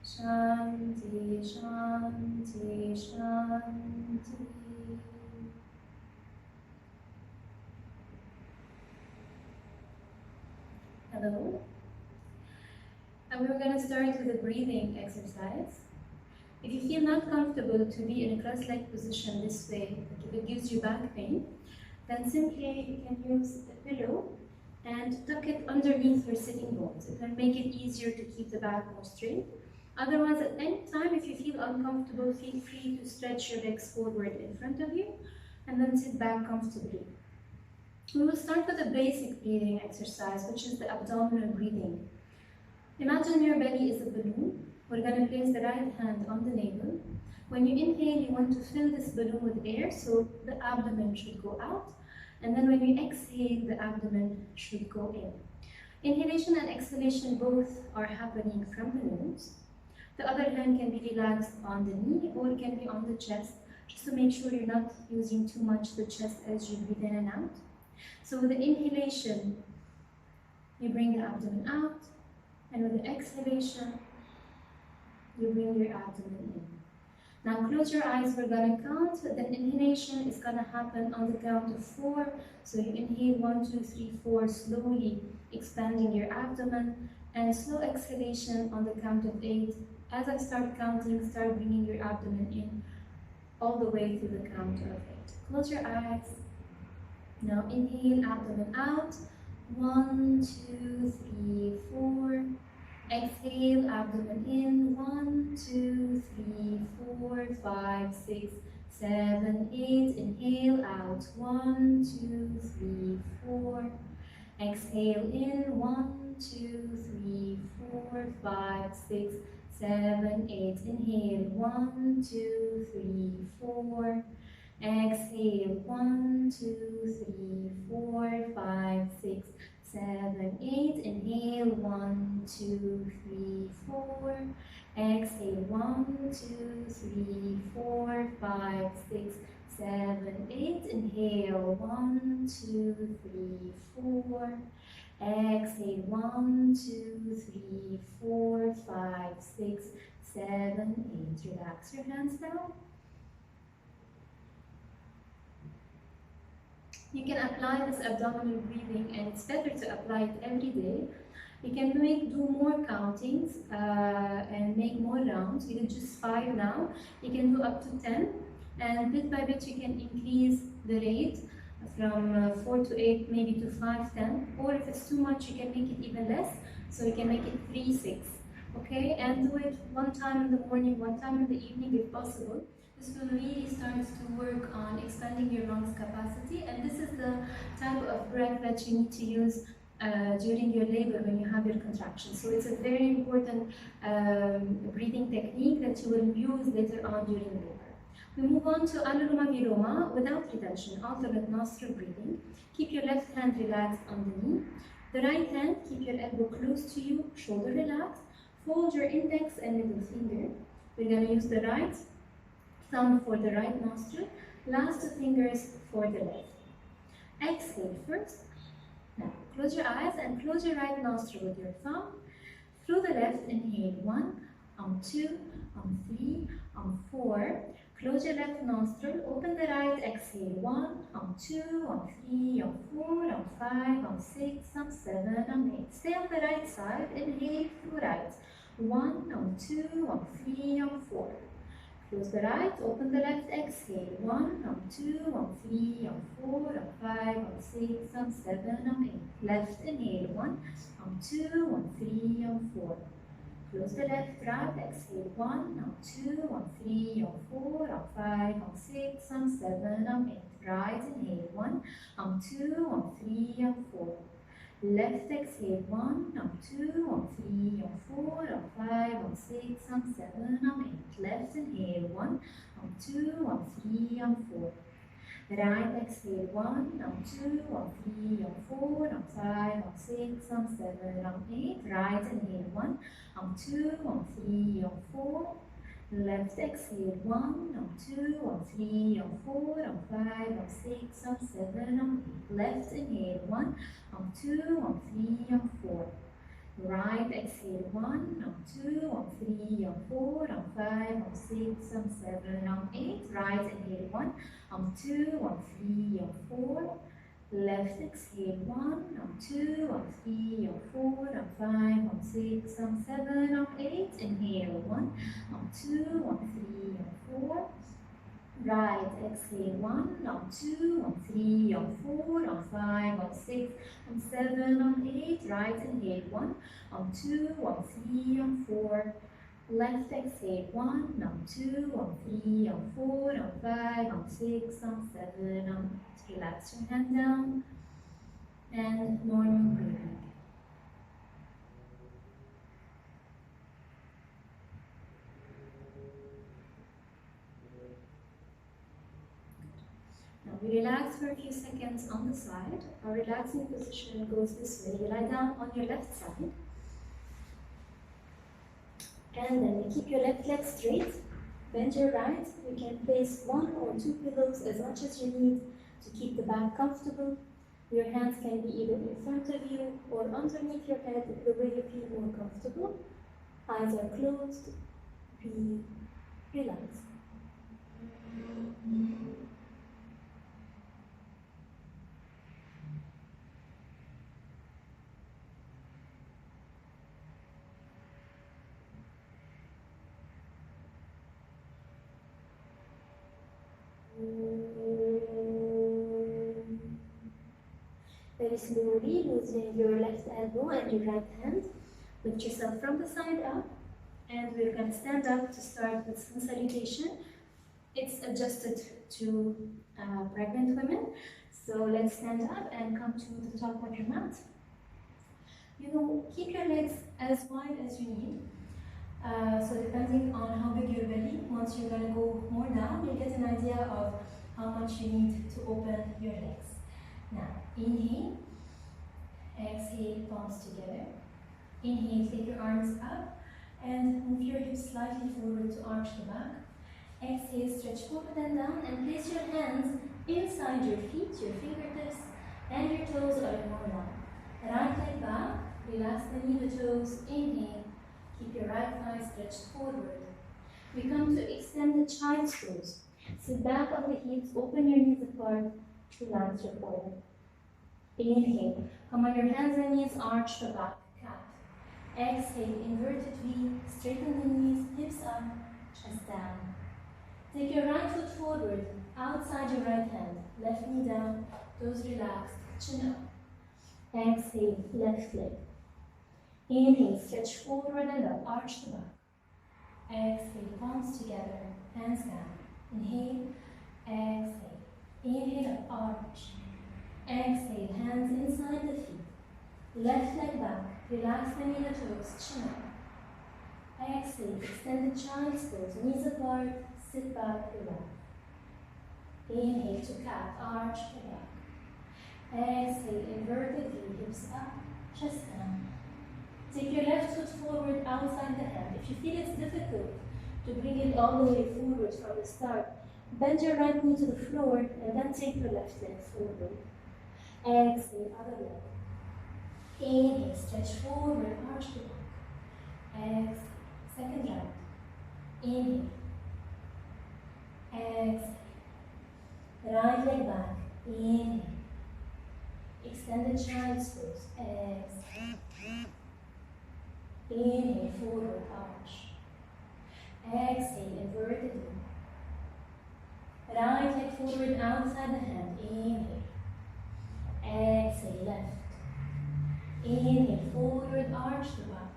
Shanti, Shanti, Shanti. Hello. And we're going to start with a breathing exercise. If you feel not comfortable to be in a cross-legged position this way, like if it gives you back pain, then simply you can use a pillow and tuck it underneath your sitting bones. It will make it easier to keep the back more straight. Otherwise, at any time, if you feel uncomfortable, feel free to stretch your legs forward in front of you and then sit back comfortably. We will start with a basic breathing exercise, which is the abdominal breathing. Imagine your belly is a balloon. We're going to place the right hand on the navel. When you inhale, you want to fill this balloon with air, so the abdomen should go out. And then when you exhale, the abdomen should go in. Inhalation and exhalation both are happening from the nose. The other hand can be relaxed on the knee or it can be on the chest, just to make sure you're not using too much the chest as you breathe in and out. So with the inhalation, you bring the abdomen out, and with the exhalation, you bring your abdomen in. Now close your eyes, we're going to count. The inhalation is going to happen on the count of 4. So you inhale 1, 2, 3, 4, slowly expanding your abdomen, and slow exhalation on the count of 8. As I start counting, start bringing your abdomen in all the way to the count of 8. Close your eyes. Now inhale, abdomen out. 1, 2, 3, 4. Exhale, abdomen in. 1, 2, 3, 4, 5, 6, 7, 8. Inhale, out. 1, 2, 3, 4. Exhale in. 1, 2, 3, 4, 5, 6, 7, 8. Inhale. 1, 2, 3, 4. Exhale. 1, 2, 3, 4, 5, 6, 7, 8. Inhale. 1, 2, 3, 4. Exhale. 1, 2, 3, 4, 5, 6, 7, 8. Inhale. 1, 2, 3, 4. Exhale. 1, 2, 3, 4, 5, 6, 7, 8. Relax your hands now. You can apply this abdominal breathing, and it's better to apply it every day. You can do more countings and make more rounds. We did just 5 now. You can do up to 10, and bit by bit you can increase the rate from 4 to 8, maybe to 5, 10. Or if it's too much, you can make it even less. So you can make it 3, 6. Okay, and do it 1 time in the morning, 1 time in the evening if possible. This will really start to work on expanding your lungs capacity, and this is the type of breath that you need to use during your labor when you have your contractions. So it's a very important breathing technique that you will use later on during labor. We move on to Anuloma Viloma without retention, alternate nostril breathing. Keep your left hand relaxed on the knee. The right hand, keep your elbow close to you, shoulder relaxed. Fold your index and middle finger. We're going to use the right thumb for the right nostril, last 2 fingers for the left. Exhale first. Now close your eyes and close your right nostril with your thumb. Through the left, inhale 1, 2, 3, 4. Close your left nostril, open the right, exhale 1, 2, 3, 4, 5, 6, 7, 8. Stay on the right side, inhale through right. 1, 2, 3, 4. Close the right, open the left, exhale. 1, 2, 3, 4, 5, 6, 7, 8. Left, inhale. 1, 2, 3, 4. Close the left, right, exhale. 1, on 2, on 3, on 4, on 5, on 6, on 7, on 8. Right, inhale. 1, on 2, on 3, on 4. Left, exhale. 1, on 2, on 3, on 4, on 5, on 6, on 7, on 8. Left, inhale. 1, on 2, on 3, on 4. Right, exhale. 1, on 2, on 3, on 4, on 5, on 6, on 7, on 8. Right, inhale. 1, on 2, on 3, on 4. Left, exhale. 1, on 2, on 3, on 4, on 5, on 6, on 7, on 8. Left, inhale. 1, on 2, on 3, on 4. Right, exhale. 1, on 2, on 3, on 4, on 5, on 6, on 7, on 8. Right, inhale. 1, on 2, on 3, on 4. Left, exhale. 1, on 2, on 3, on 4, on 5, on 6, on 7, on 8. Inhale. 1, on 2, on 3, on 4. Right, exhale. 1, on 2, on 3, on 4, on 5, on 6, on 7, on 8. Right, inhale. 1, on 2, on 3, on 4. Left, exhale. 1, on 2, on 3, on 4, on 5, on 6, on 7, on 8. Relax your hand down and normal breathing. Now we relax for a few seconds on the side. Our relaxing position goes this way. You lie down on your left side. And then you keep your left leg straight. Bend your right. You can place 1 or 2 pillows as much as you need to keep the back comfortable. Your hands can be either in front of you or underneath your head, the way you feel more comfortable. Eyes are closed. Breathe. Relax. Very slowly, loosening your left elbow and your right hand. Lift yourself from the side up. And we're going to stand up to start with sun salutation. It's adjusted to pregnant women. So let's stand up and come to the top of your mat. Keep your legs as wide as you need. So depending on how big your belly, once you're going to go more down, you'll get an idea of how much you need to open your legs. Now, inhale, exhale, palms together. Inhale, take your arms up and move your hips slightly forward to arch the back. Exhale, stretch forward and down and place your hands inside your feet, your fingertips, and your toes are in one line. Right leg back, relax the knee, the toes, inhale. Keep your right thigh stretched forward. We come to extend the child's pose. Sit back on the heels, open your knees apart, relax your forehead. Inhale, come on your hands and knees, arch the back, cat. Exhale, inverted V, straighten the knees, hips up, chest down. Take your right foot forward, outside your right hand, left knee down, toes relaxed, chin up. Exhale, left leg. Inhale, stretch forward and up, arch the back. Exhale, palms together, hands down. Inhale, exhale. Inhale, up, arch. Exhale, hands inside the feet. Left leg back, relax the knee, the toes, chin up. Exhale, extend the child's pose, knees apart, sit back, relax. Inhale to cat, arch the back. Exhale, inverted V, hips up, chest down. Take your left foot forward outside the hand. If you feel it's difficult to bring it all the way forward from the start, bend your right knee to the floor and then take your left leg forward. Exhale, other leg. Inhale, stretch forward, arch the back. Exhale, second round. Inhale. Exhale. Right leg back. Inhale. Extend the child's pose. Exhale. Inhale, forward, arch. Exhale, inverted V. Right leg forward, outside the hand. Inhale. Exhale, left. Inhale, forward, arch the back.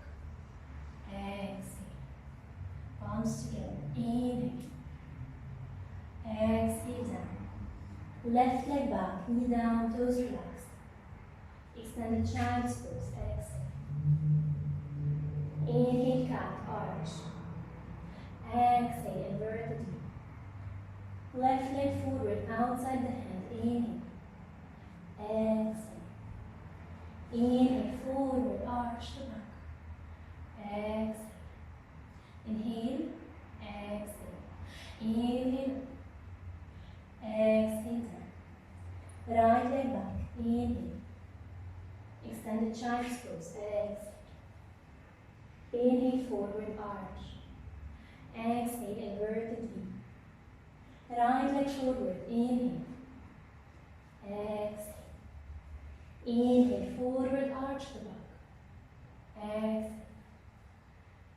exhale. Palms together, inhale. Exhale down. Left leg back, knee down, toes relaxed. Extend the child's pose, exhale. Inhale, cat, arch. Exhale, inverted V. Left leg forward, outside the hand, inhale. Exhale. Inhale, forward, arch the back. Exhale. Inhale, exhale. Inhale. Exhale down. Right leg back, inhale. Extend the child's pose, exhale. Inhale, forward, arch. Exhale, inverted V. Right leg forward, inhale. Exhale. Inhale, forward, arch the back. Exhale.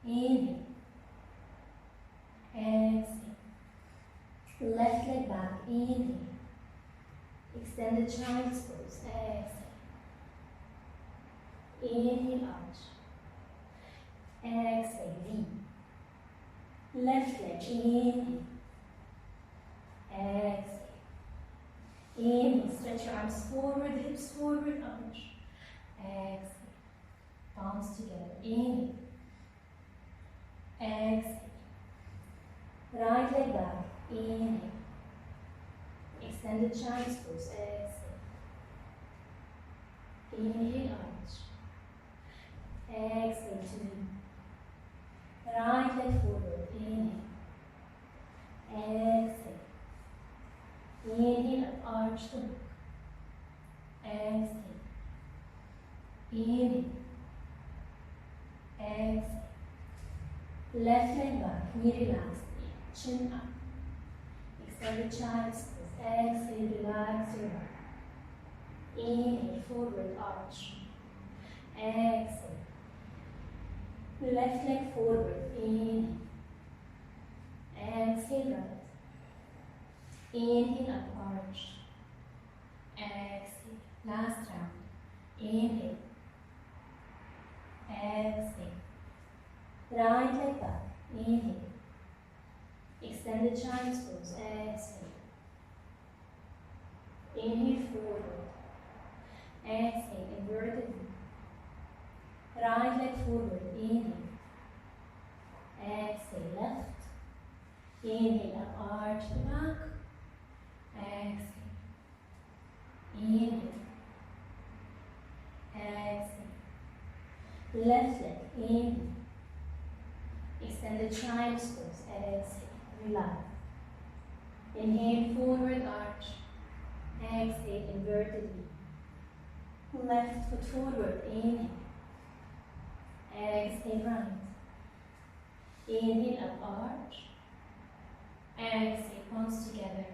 Inhale. Exhale. Left leg back, inhale. Extend the child's pose, exhale. Inhale, arch. Exhale, V. Left leg, inhale. Exhale. Inhale, stretch your arms forward, hips forward, arch. Exhale. Palms together, inhale. Exhale. Right leg back, inhale. Extend the child's pose, exhale. Inhale, arch. Exhale to V. Right leg forward, inhale. Exhale. Inhale, arch the back. Exhale. Inhale. Exhale. Left leg back, knee relaxed, chin up. Extend the child's pose. Exhale, relax your back. Inhale, forward, arch. Exhale. Left leg forward, inhale. Exhale, right. Inhale, up, arch. Exhale. Last round. Inhale. Exhale. Right leg back. Inhale. Extend the child's pose. Exhale. Inhale, forward. Exhale, inverted V. Right leg forward. Inhale. Exhale, left. Inhale, up, arch the back. Exhale. Inhale. Exhale. Left leg. Inhale. Extend the child's pose. Exhale. Relax. Inhale, forward, arch. Exhale, inverted V. Left foot forward. Inhale. Exhale, right. Inhale, up, arch. Exhale, palms together.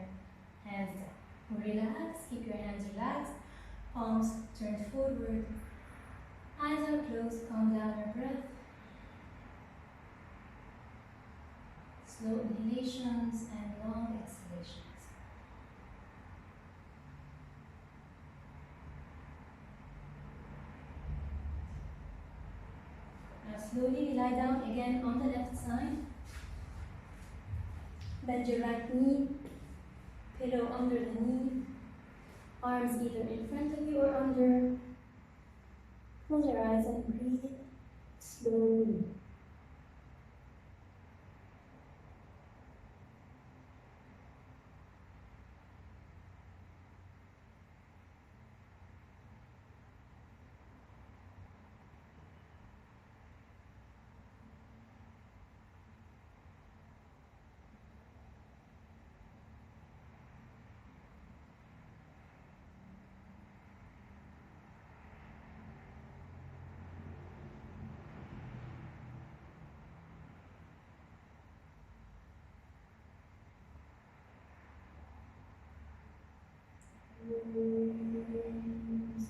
Hands down. Relax, keep your hands relaxed. Palms turned forward. Eyes are closed, calm down your breath. Slow inhalations and long exhalations. Now slowly lie down again on the left side. Bend your right knee. Pillow under the knee, arms either in front of you or under. Close your eyes and breathe slowly.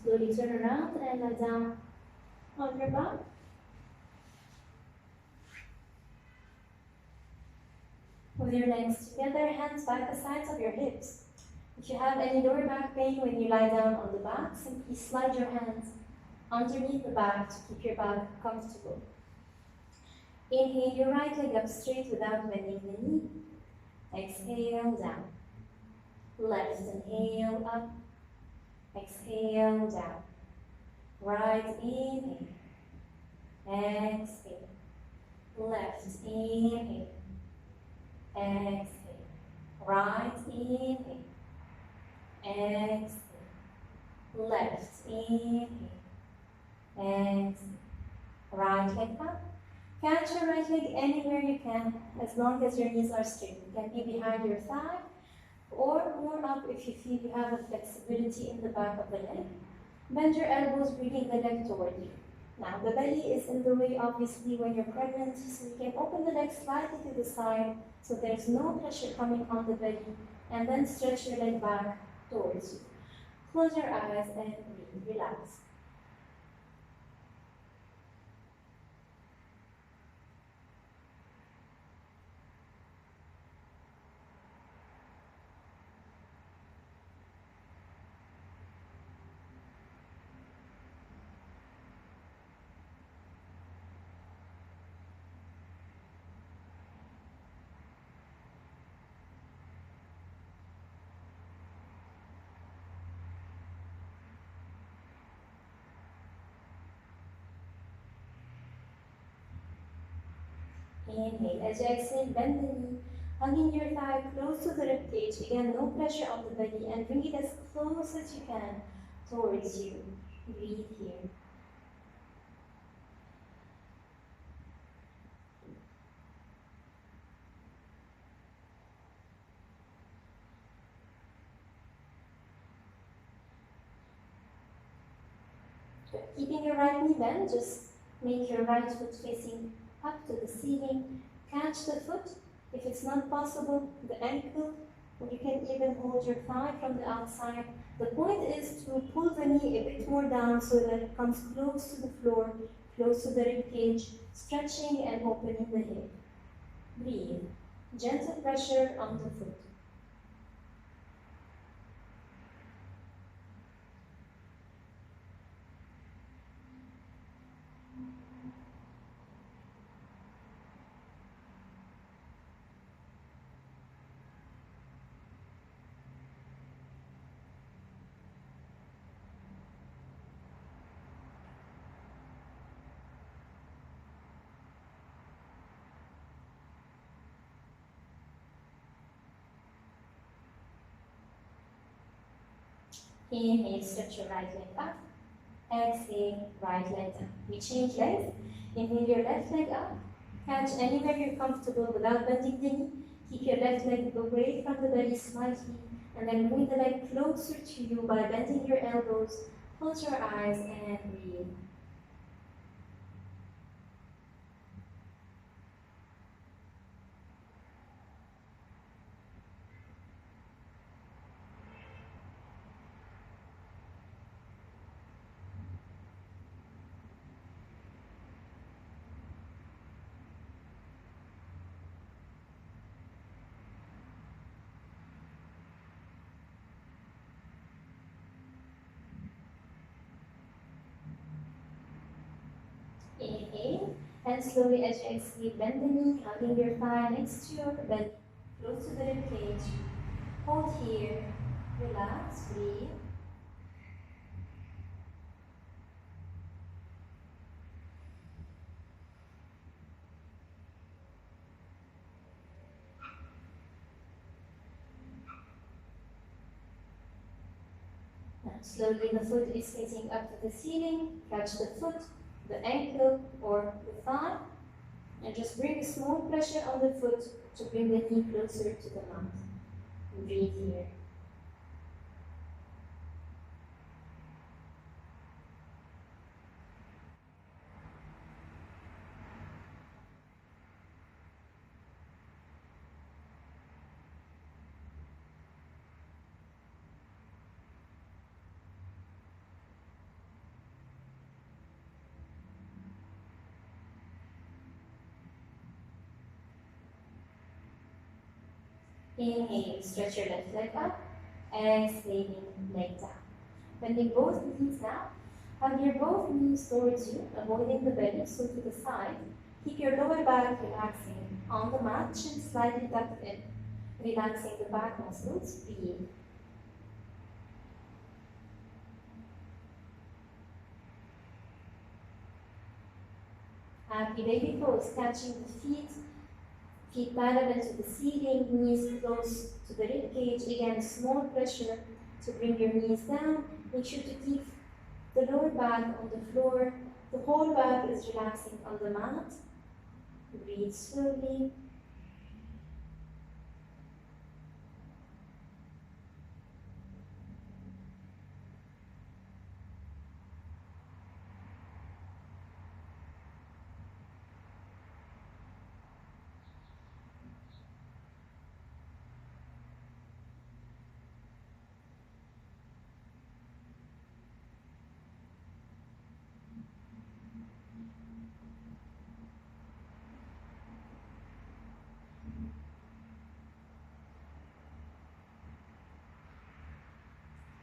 Slowly turn around and lie down on your back. With your legs together, hands by the sides of your hips. If you have any lower back pain when you lie down on the back, simply slide your hands underneath the back to keep your back comfortable. Inhale your right leg up straight without bending the knee. Exhale, down. Left, inhale, up. Exhale, down. Right, inhale. Exhale. Left, inhale. Exhale. Right, inhale. Exhale. Left, inhale. Exhale. Right leg up. Catch your right leg anywhere you can, as long as your knees are straight. It can be behind your thigh, or more up if you feel you have a flexibility in the back of the leg. Bend your elbows, bringing the leg toward you. Now, the belly is in the way, obviously, when you're pregnant, so you can open the leg slightly to the side, so there's no pressure coming on the belly, and then stretch your leg back towards you. Close your eyes and breathe, relax. Inhale. As you exhale, bend the knee, hugging your thigh close to the rib cage. Again, no pressure on the belly, and bring it as close as you can towards you. Breathe here. Keeping your right knee bent, just make your right foot facing up to the ceiling. Catch the foot. If it's not possible, the ankle, or you can even hold your thigh from the outside. The point is to pull the knee a bit more down so that it comes close to the floor, close to the rib cage, stretching and opening the hip. Breathe. Gentle pressure on the foot. Inhale, stretch your right leg up. Exhale, right leg down. We change legs. Inhale your left leg up. Catch anywhere you're comfortable without bending the knee. Keep your left leg away from the belly slightly, and then move the leg closer to you by bending your elbows. Close your eyes and breathe. Inhale, and slowly as you exhale, bend the knee, hugging your thigh next to your belly, close to the rib cage. Hold here, relax, breathe. Now slowly the foot is facing up to the ceiling. Catch the foot, the ankle or the thigh, and just bring a small pressure on the foot to bring the knee closer to the mat. Breathe here. Inhale, stretch your left leg up. Exhaling, leg down. Bending both knees now. Hug your both knees towards you, avoiding the belly, so to the side. Keep your lower back relaxing on the mat, chin slightly tucked in, relaxing the back muscles. Breathe. Happy baby pose, catching the feet parallel to the ceiling, knees close to the rib cage. Again, small pressure to bring your knees down. Make sure to keep the lower back on the floor. The whole back is relaxing on the mat. Breathe slowly.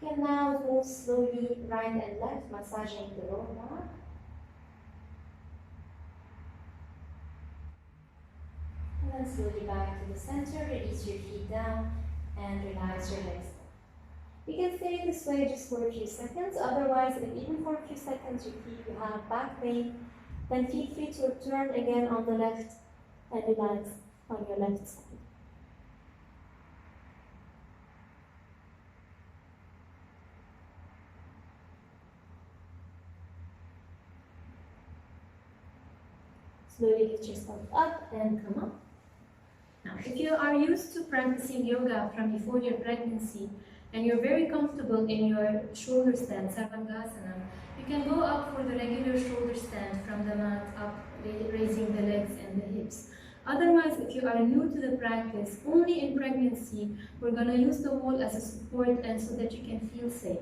You can now move slowly right and left, massaging the lower back. And then slowly back to the center, release your feet down and relax your legs. You can stay this way just for a few seconds. Otherwise, if even for a few seconds you feel you have back pain, then feel free to turn again on the left and relax on your left side. Slowly lift yourself up and come up. Now, if you are used to practicing yoga from before your pregnancy and you're very comfortable in your shoulder stand, Sarvangasana, you can go up for the regular shoulder stand from the mat up, raising the legs and the hips. Otherwise, if you are new to the practice, only in pregnancy, we're going to use the wall as a support and so that you can feel safe.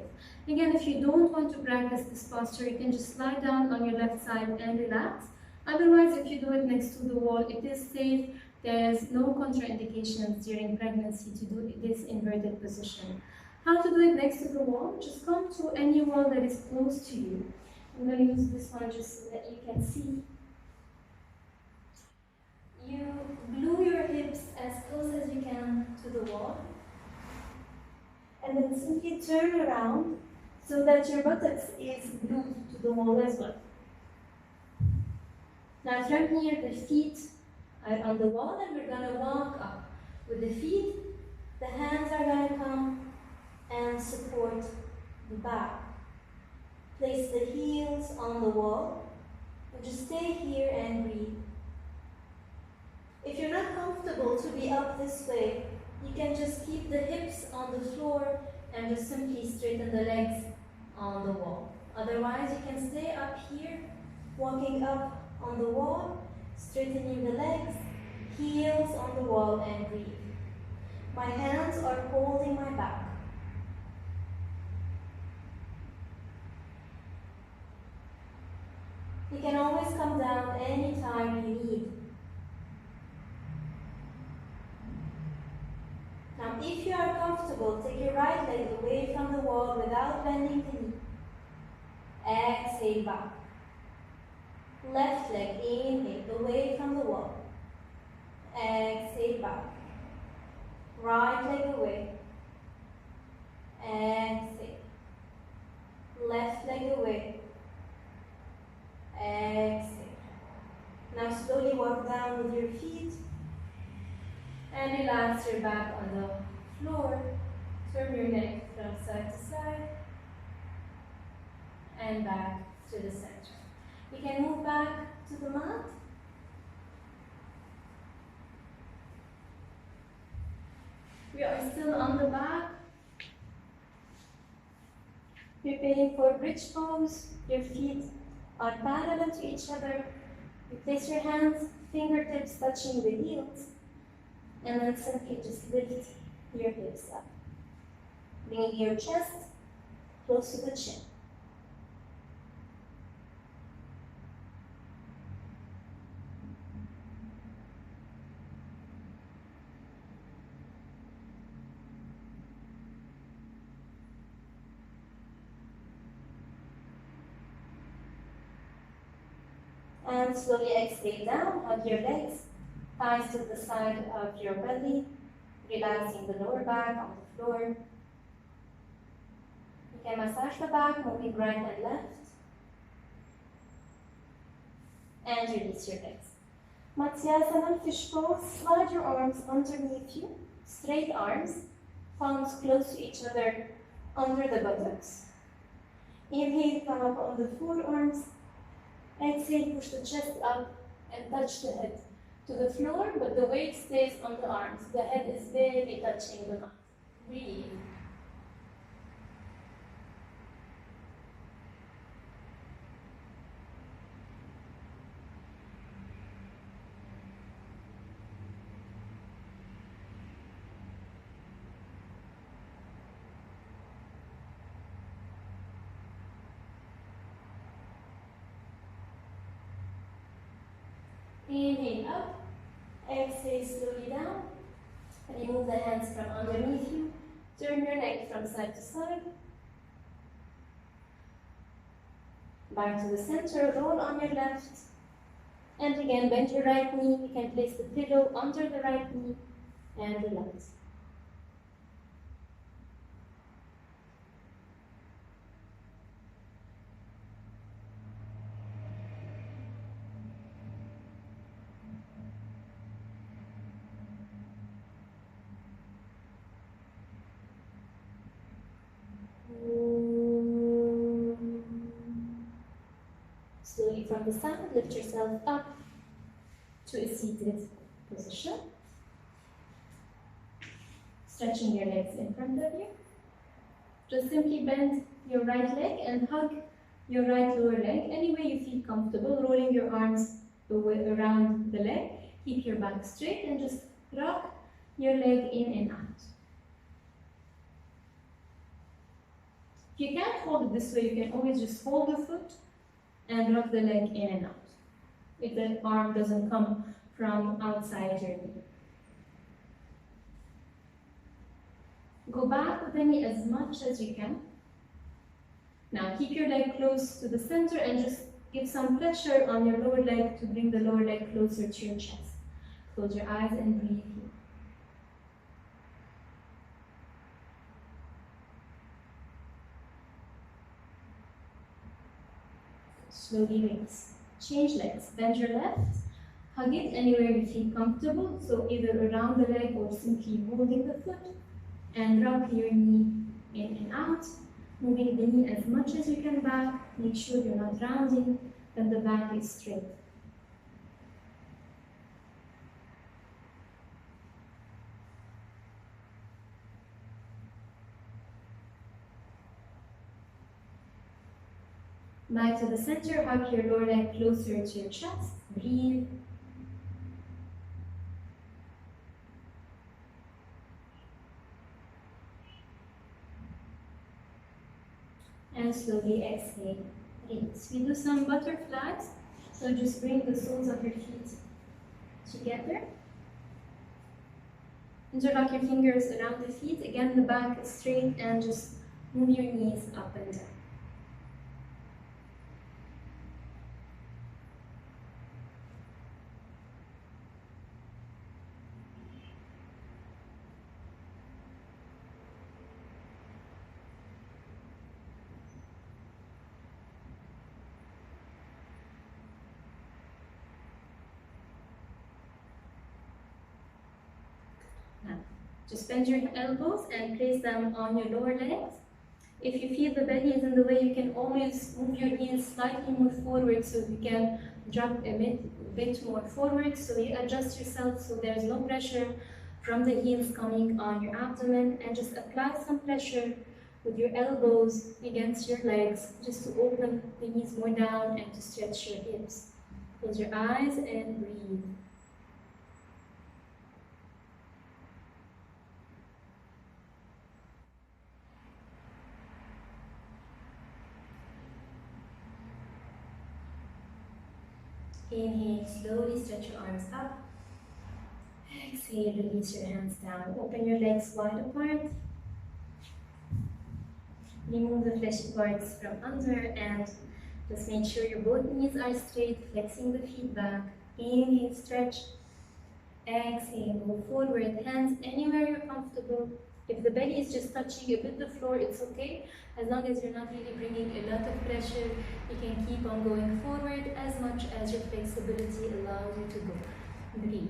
Again, if you don't want to practice this posture, you can just lie down on your left side and relax. Otherwise, if you do it next to the wall, it is safe. There's no contraindications during pregnancy to do this inverted position. How to do it next to the wall? Just come to any wall that is close to you. I'm going to use this one just so that you can see. You glue your hips as close as you can to the wall. And then simply turn around so that your buttocks is glued to the wall as well. Now from here, the feet are on the wall and we're going to walk up. With the feet, the hands are going to come and support the back. Place the heels on the wall and just stay here and breathe. If you're not comfortable to be up this way, you can just keep the hips on the floor and just simply straighten the legs on the wall. Otherwise, you can stay up here, walking up on the wall, straightening the legs, heels on the wall, and breathe. My hands are holding my back. You can always come down anytime you need. Now, if you are comfortable, take your right leg away from the wall without bending the knee. Exhale back. Left leg, inhale, away from the wall. Exhale back. Right leg away. Exhale. Left leg away. Exhale. Now slowly walk down with your feet and relax your back on the floor. Turn your neck from side to side and back to the center. You can move back to the mat. We are still on the back. Preparing for bridge pose. Your feet are parallel to each other. You place your hands, fingertips touching the heels, and then simply just lift your hips up. Bringing your chest close to the chin. And slowly exhale down, hug your legs, thighs to the side of your belly, relaxing the lower back on the floor. You can massage the back, moving right and left. And release your legs. Matsyasanam, fish pose. Slide your arms underneath you, straight arms, palms close to each other under the buttocks. Inhale, come up on the forearms. Exhale, push the chest up and touch the head to the floor, but the weight stays on the arms. The head is barely touching the mat. Breathe. Inhale up, exhale slowly down. Remove the hands from underneath you. Turn your neck from side to side. Back to the center, roll on your left. And again, bend your right knee. You can place the pillow under the right knee and relax. Slowly from the side, lift yourself up to a seated position. Stretching your legs in front of you. Just simply bend your right leg and hug your right lower leg any way you feel comfortable, rolling your arms around the leg. Keep your back straight and just rock your leg in and out. If you can't hold it this way, you can always just hold the foot and rock the leg in and out, if the arm doesn't come from outside your knee. Go back with the knee as much as you can. Now keep your leg close to the center and just give some pressure on your lower leg to bring the lower leg closer to your chest. Close your eyes and breathe here. Slowly raise. Change legs. Bend your left. Hug it anywhere you feel comfortable. So either around the leg or simply holding the foot. And rock your knee in and out. Moving the knee as much as you can back. Make sure you're not rounding. Then the back is straight. Back to the center, hug your lower leg closer to your chest. Breathe. And slowly exhale. Release. We do some butterflies. So just bring the soles of your feet together. Interlock your fingers around the feet. Again, the back is straight and just move your knees up and down. Just bend your elbows and place them on your lower legs. If you feel the belly is in the way, you can always move your heels slightly more forward so you can drop a bit more forward. So you adjust yourself so there's no pressure from the heels coming on your abdomen, and just apply some pressure with your elbows against your legs just to open the knees more down and to stretch your hips. Close your eyes and breathe. Inhale, slowly stretch your arms up. Exhale, release your hands down. Open your legs wide apart. Remove the fleshy parts from under and Just make sure your both knees are straight, flexing the feet back. Inhale, stretch. Exhale, go forward, hands anywhere you're comfortable. If the belly is just touching a bit the floor, it's okay. As long as you're not really bringing a lot of pressure, you can keep on going forward as much as your flexibility allows you to go. Breathe.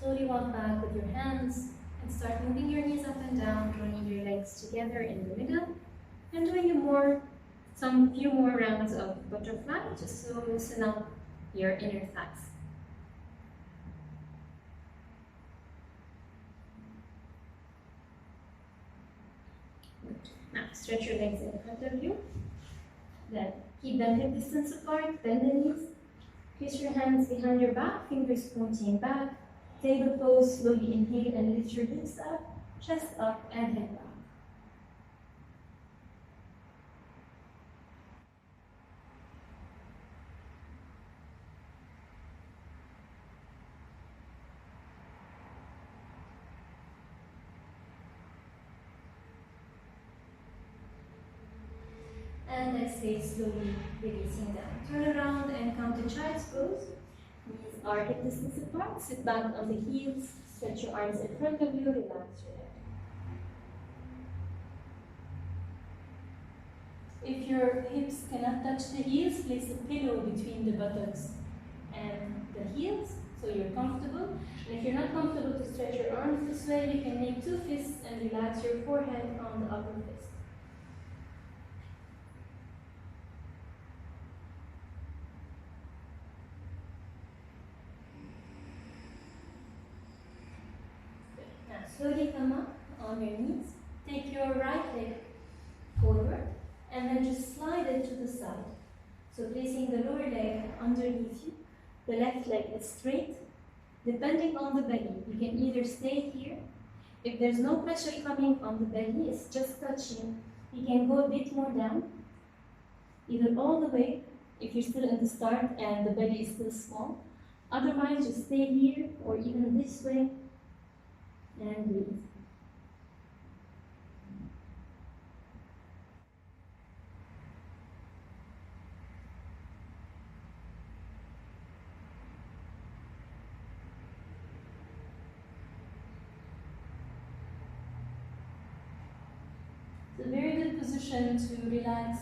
Slowly walk back with your hands and start moving your knees up and down, drawing your legs together in the middle, and doing some few more rounds of butterfly just to loosen up your inner thighs. Good. Now stretch your legs in front of you. Then keep them hip distance apart, bend the knees. Place your hands behind your back, fingers pointing back. Table pose, slowly inhale and lift your hips up, chest up and head back. And exhale, slowly releasing down. Turn around and come to child's pose. Knees are hip distance apart. Sit back on the heels. Stretch your arms in front of you. Relax your head. If your hips cannot touch the heels, place a pillow between the buttocks and the heels so you're comfortable. And if you're not comfortable to stretch your arms this way, you can make two fists and relax your forehead on the upper fist. Slowly come up on your knees. Take your right leg forward and then just slide it to the side. So placing the lower leg underneath you, the left leg is straight. Depending on the belly, you can either stay here. If there's no pressure coming on the belly, it's just touching, you can go a bit more down, either all the way if you're still in the start and the belly is still small. Otherwise, just stay here or even this way. And breathe. It's a very good position to relax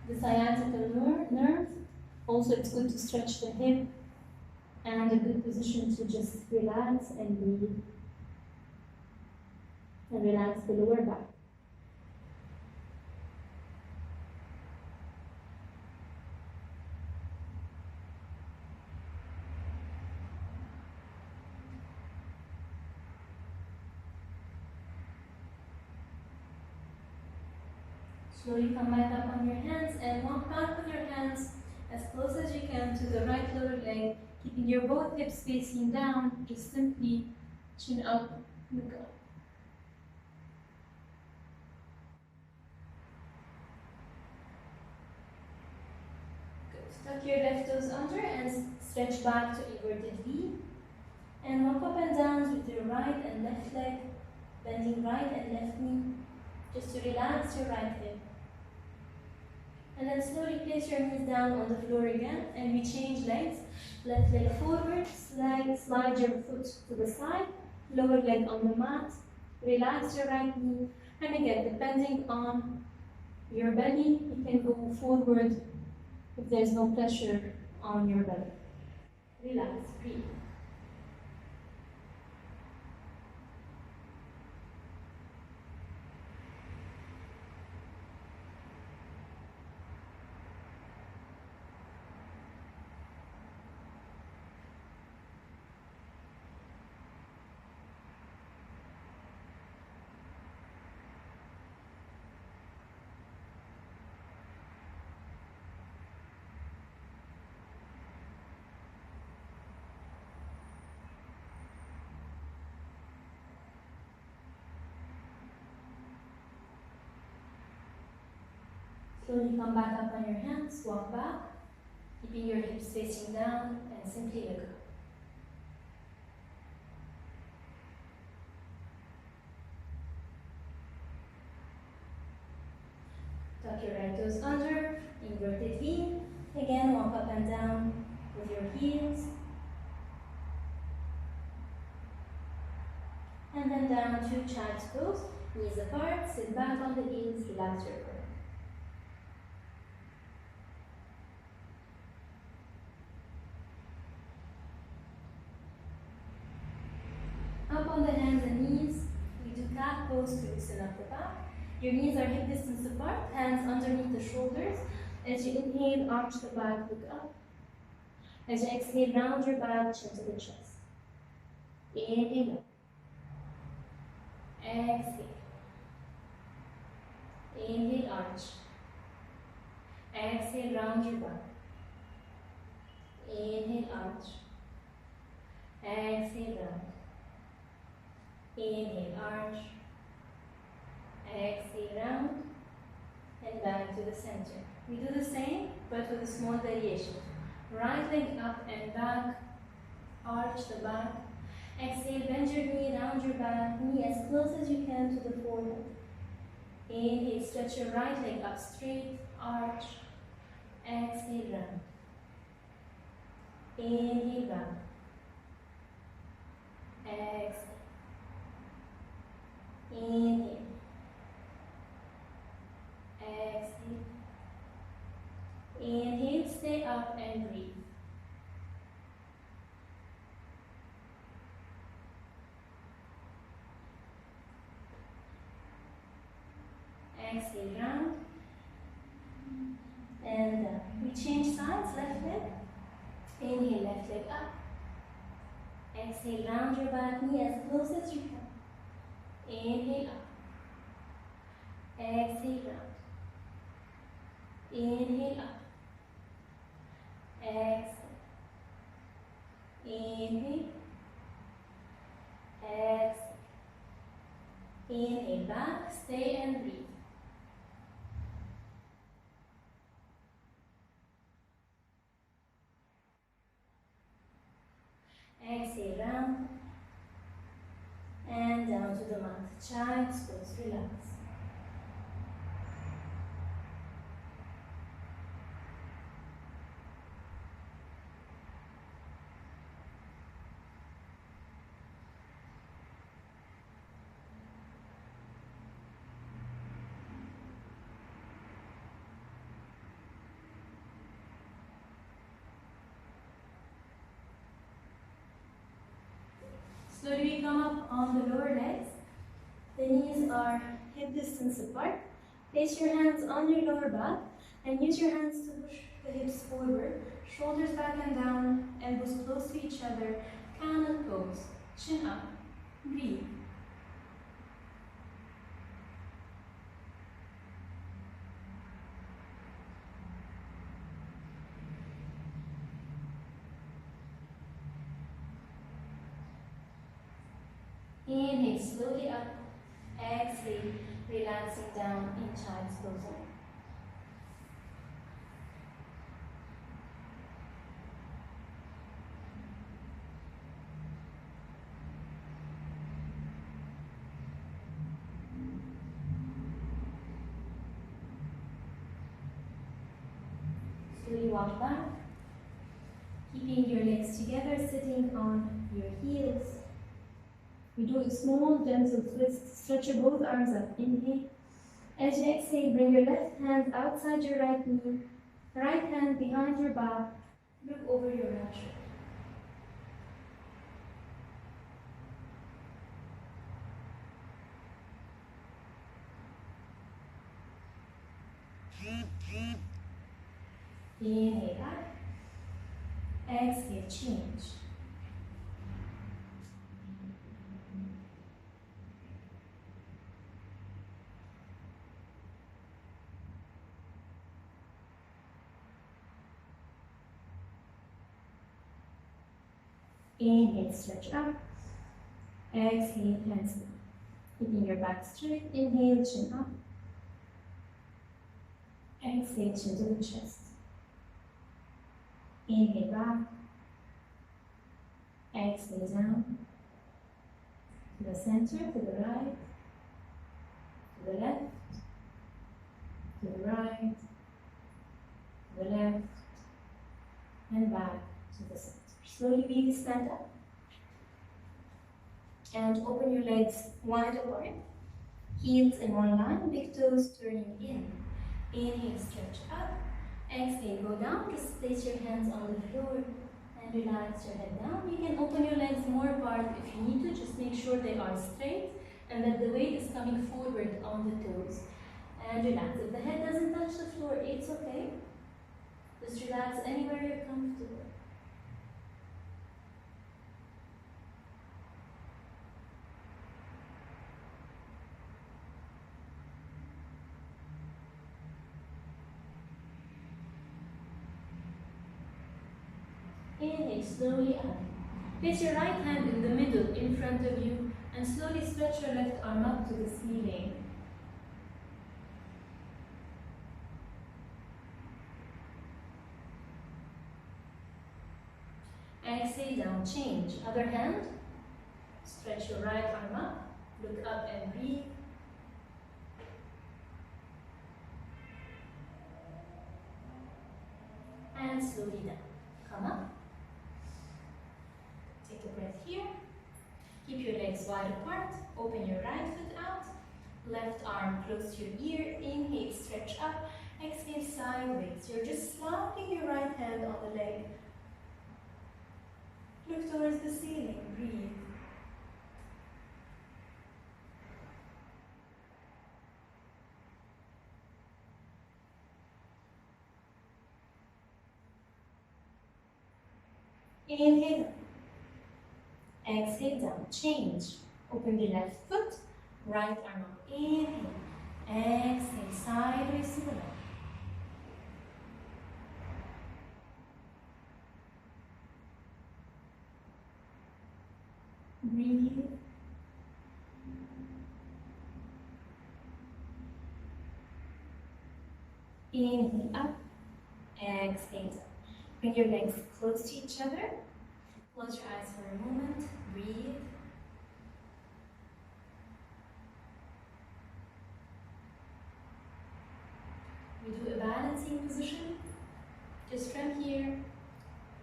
the sciatic nerve. Also, it's good to stretch the hip, and a good position to just relax and breathe. And relax the lower back. Slowly come back up on your hands and walk back with your hands as close as you can to the right lower leg, keeping your both hips facing down. Just simply chin up, look up. Tuck your left toes under and stretch back to inverted V. And walk up and down with your right and left leg, bending right and left knee, just to relax your right hip. And then slowly place your knees down on the floor again, and we change legs. Left leg forward, slide your foot to the side, lower leg on the mat. Relax your right knee, And again, depending on your belly, you can go forward if there's no pressure on your belly. Relax, breathe. Slowly come back up on your hands, walk back, keeping your hips facing down, and simply look up. Tuck your right toes under, inverted V. Again, walk up and down with your heels. And then down to child's pose, knees apart, sit back on the heels, relax your core. Up on the hands and knees, we do cat pose to loosen up the back. Your knees are hip distance apart, hands underneath the shoulders. As you inhale, arch the back, look up. As you exhale, round your back, chin to the chest. Inhale up. Exhale. Inhale, arch. Exhale, round your back. Inhale, arch. Exhale, round. Inhale, arch. Exhale, round. And back to the center. We do the same, but with a small variation. Right leg up and back. Arch the back. Exhale, bend your knee, round your back. Knee as close as you can to the forehead. Inhale, stretch your right leg up straight. Arch. Exhale, round. Inhale, round. Exhale. Inhale. Exhale. Inhale, stay up and breathe. Exhale, round. And we change sides, left leg. Inhale, left leg up. Exhale, round your back, knee as close as you can. Inhale up. Exhale, round. Inhale up. Exhale. Inhale. Exhale. Inhale back, stay and breathe. Exhale, round. And down to the mat. Child's pose, relax. Slowly we come up on the lower legs. The knees are hip distance apart. Place your hands on your lower back and use your hands to push the hips forward. Shoulders back and down, elbows close to each other. Camel pose. Chin up. Breathe. Inhale slowly up. Exhale, relaxing down in child's pose. Slowly walk back, keeping your legs together, sitting on your heels. We do a small gentle twist. Stretch your both arms up. Inhale. As you exhale, bring your left hand outside your right knee. Right hand behind your back. Look over your right shoulder. Inhale up. Exhale, change. Inhale, stretch up. Exhale, hands down. Keeping your back straight. Inhale, chin up. Exhale, chin to the chest. Inhale back. Exhale down. To the center, to the right. To the left. To the right. To the left. And back to the center. Slowly really stand up. And open your legs wide apart. Heels in one line, big toes turning in. Inhale, stretch up. Exhale, go down. Just place your hands on the floor and relax your head down. You can open your legs more apart if you need to. Just make sure they are straight and that the weight is coming forward on the toes. And relax. If the head doesn't touch the floor, it's okay. Just relax anywhere you're comfortable. Inhale slowly up. Place your right hand in the middle in front of you and slowly stretch your left arm up to the ceiling. Exhale down, change. Other hand. Stretch your right arm up. Look up and breathe. And slowly down. Come up. Take a breath here. Keep your legs wide apart. Open your right foot out. Left arm close to your ear. Inhale, stretch up. Exhale, sideways. You're just sliding your right hand on the leg. Look towards the ceiling. Breathe. Inhale up. Exhale down. Change. Open the left foot. Right arm up. Inhale. Exhale. Sideways to the left. Breathe. Inhale up. Exhale down. Bring your legs close to each other. Close your eyes for a moment. Breathe. We do a balancing position. Just from here,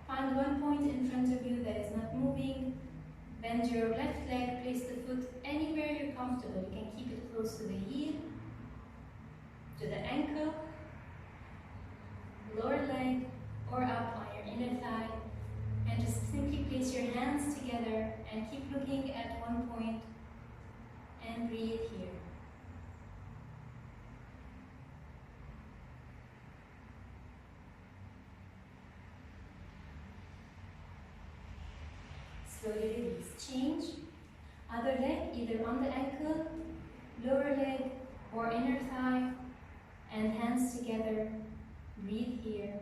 find one point in front of you that is not moving. Bend your left leg, place the foot anywhere you're comfortable. You can keep it close to the heel, to the ankle, lower leg, or up on your inner thigh. And just simply place your hands together and keep looking at one point and breathe here. Slowly release. Change. Other leg, either on the ankle, lower leg, or inner thigh, and hands together. Breathe here.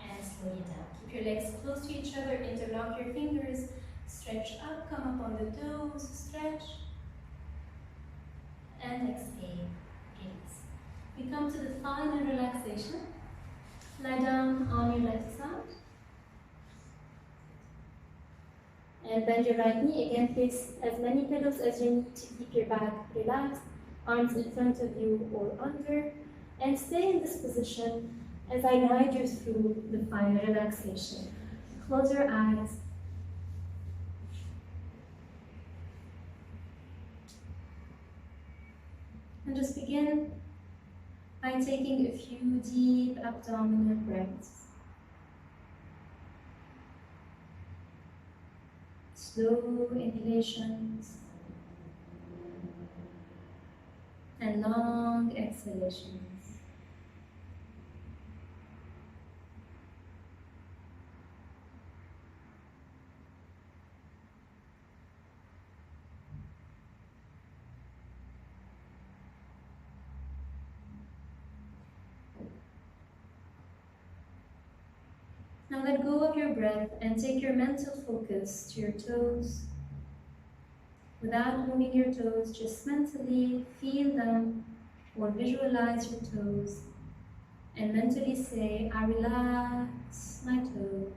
And slowly down. Keep your legs close to each other, interlock your fingers, stretch up, come up on the toes, stretch. And exhale, release. We come to the final relaxation. Lie down on your left side. And bend your right knee. Again, place as many pillows as you need to keep your back relaxed. arms in front of you or under, and stay in this position as I guide you through the final relaxation. Close your eyes. And just begin by taking a few deep abdominal breaths. Slow inhalations and long exhalations. Now let go of your breath and take your mental focus to your toes. Without moving your toes, just mentally feel them or visualize your toes and mentally say, I relax my toes.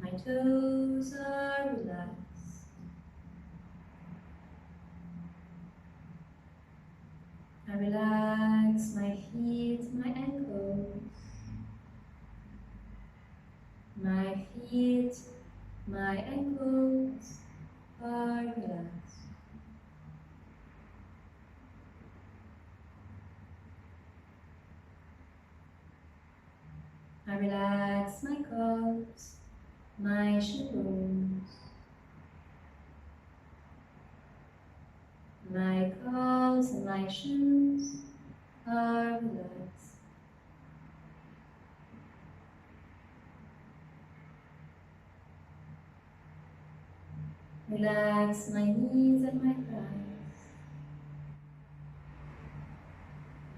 My toes are relaxed. I relax my feet, my ankles. My feet, my ankles are relaxed. I relax my calves, my shin bones. My calves and my shins are relaxed. Relax my knees and my thighs.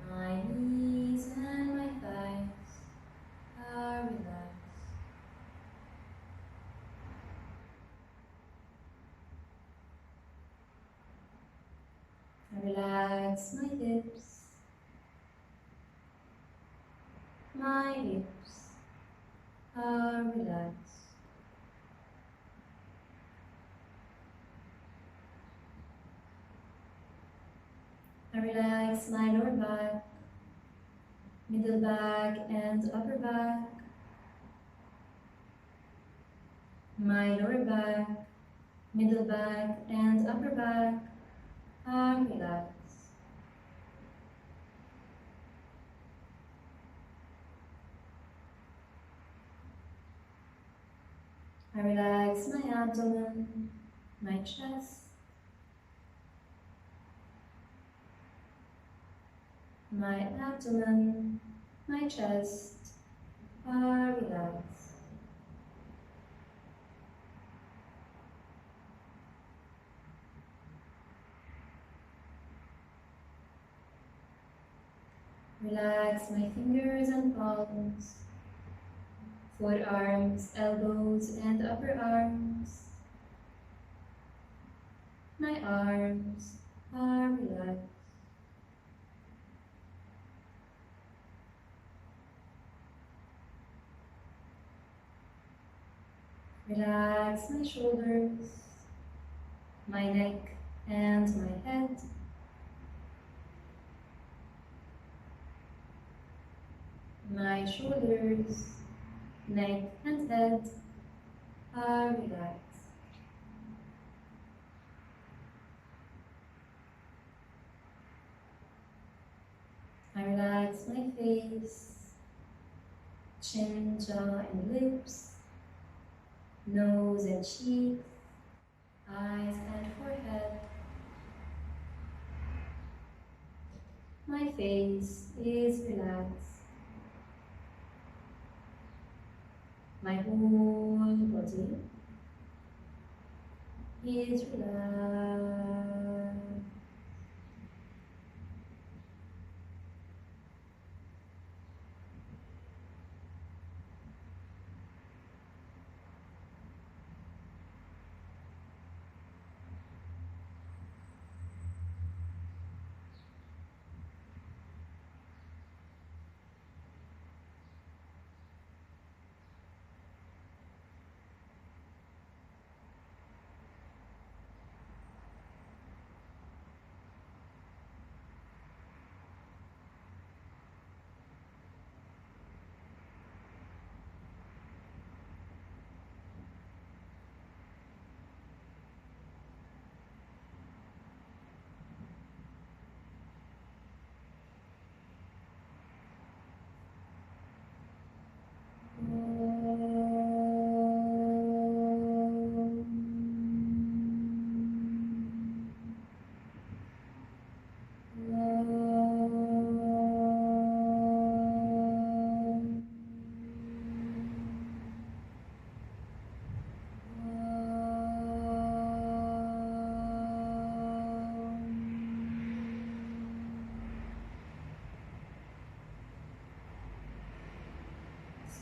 My knees and my thighs are relaxed. I relax my hips. My hips are relaxed. I relax my lower back, middle back and upper back. My lower back, middle back and upper back are relaxed. I relax my abdomen, my chest, my abdomen, my chest are relaxed. Relax my fingers and palms, forearms, elbows and upper arms. My arms are relaxed. Relax my shoulders, my neck and my head. My shoulders, neck and head are relaxed. I relax my face, chin, jaw and lips, nose and cheeks, eyes and forehead. My face is relaxed. My whole body is relaxed.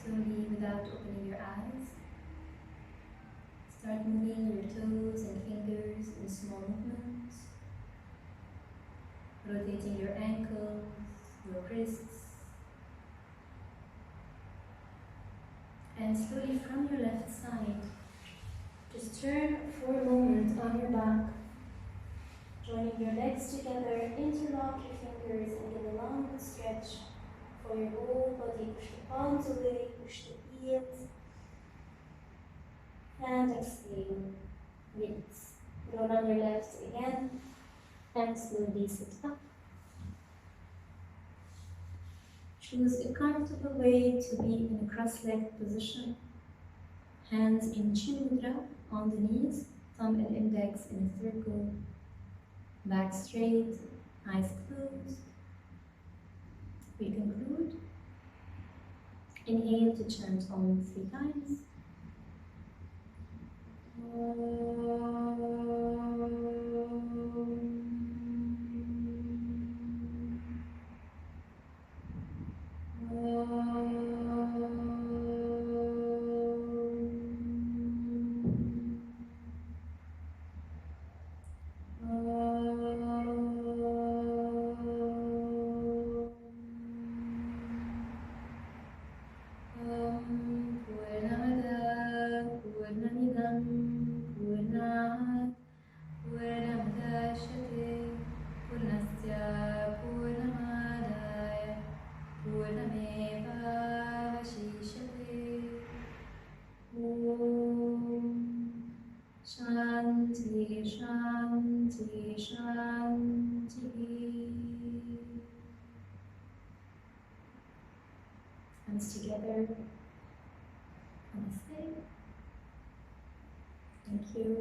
Slowly, without opening your eyes, start moving your toes and fingers in small movements, rotating your ankles, your wrists, and slowly from your left side, just turn for a moment on your back, joining your legs together, interlock your fingers and get a long stretch for your whole body. Push the palms away, push the heels, and exhale, release. Roll on your left again, and slowly sit up. Choose a comfortable way to be in a cross-legged position. Hands in chin mudra on the knees, thumb and index in a circle. Back straight, eyes closed. We conclude. Inhale to chant Om 3 times. Shanti, Shanti, Shanti. Hands together. Namaste. Thank you.